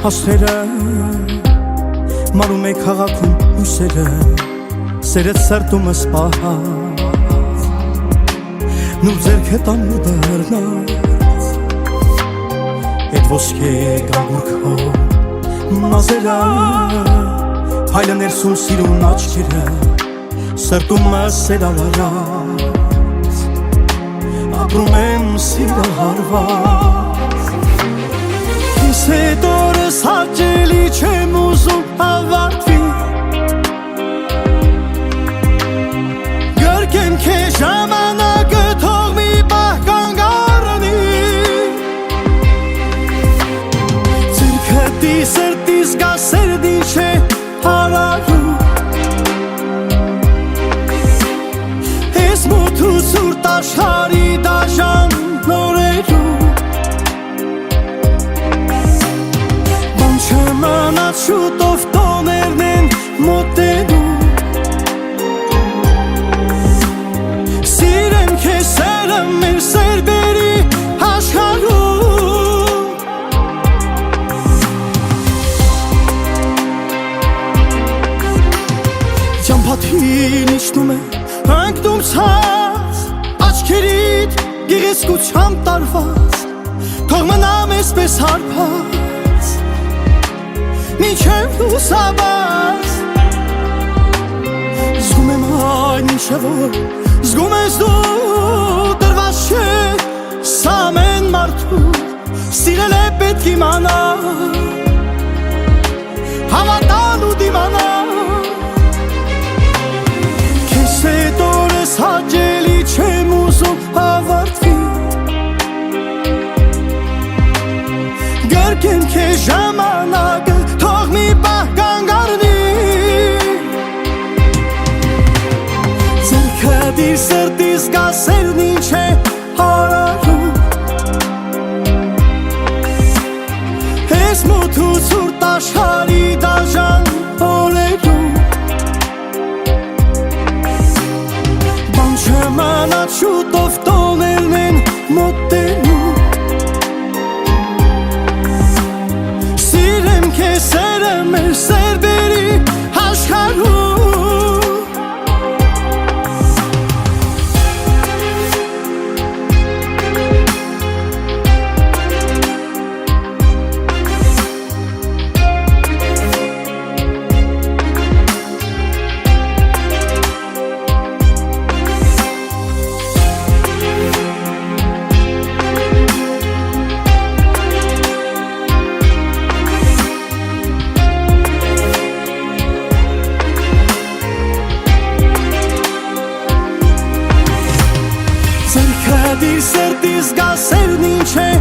Հասրերը մարում է քաղաքում հույսերը սերեց սրտումս պահած նուր ձերքը տանու դարնած էդ ոսկե գանգուրքով մազերը փայլը ներսում սիրուն աչքերը սրտումս սերալարած ապրում եմ սիրահարված Այդ օրս հաճելի չեմ ուզում հավարտվի Գրկեմ քեզ ժամանակը թող մի պահ կանգ առնի Ձերքդ սրտիս գա սերդի չէ հարարում Ես մութ ու սուրտ աշխարհի դաժան նորերում Չմանած շուտով տոներն են մոտենում Սիրեմ քեզ սերը մեր սերբերի աշխարհում Ճամփաթին իջնում է հանգնում ցած Աչքերիդ գեղեցկությամբ տարված Թող մնամ էսպես հարբած Մինչև լուսաբաց Զգում եմ այն ինչը որ Զգում ես դու դրված չէ Սա ամեն մարդու Սիրել է պետք իմանա Հավատալ ու դիմանա Քեզ հետ օրս հաճելի չեմ ուզում հավարտվի Գրկեմ քեզ ժամանակը Թող մի պահ կանգ առնի Ձերքդ սրտիս գա սերն ինչ է հարարում Ես մութ ու սուրտ աշխարհի դաժան օրերում Բան չմանած շուտով տոներն են մոտենում Քեզ սերը մեր սերբերի աշխարհում Սրտիս գա սերն ինչ է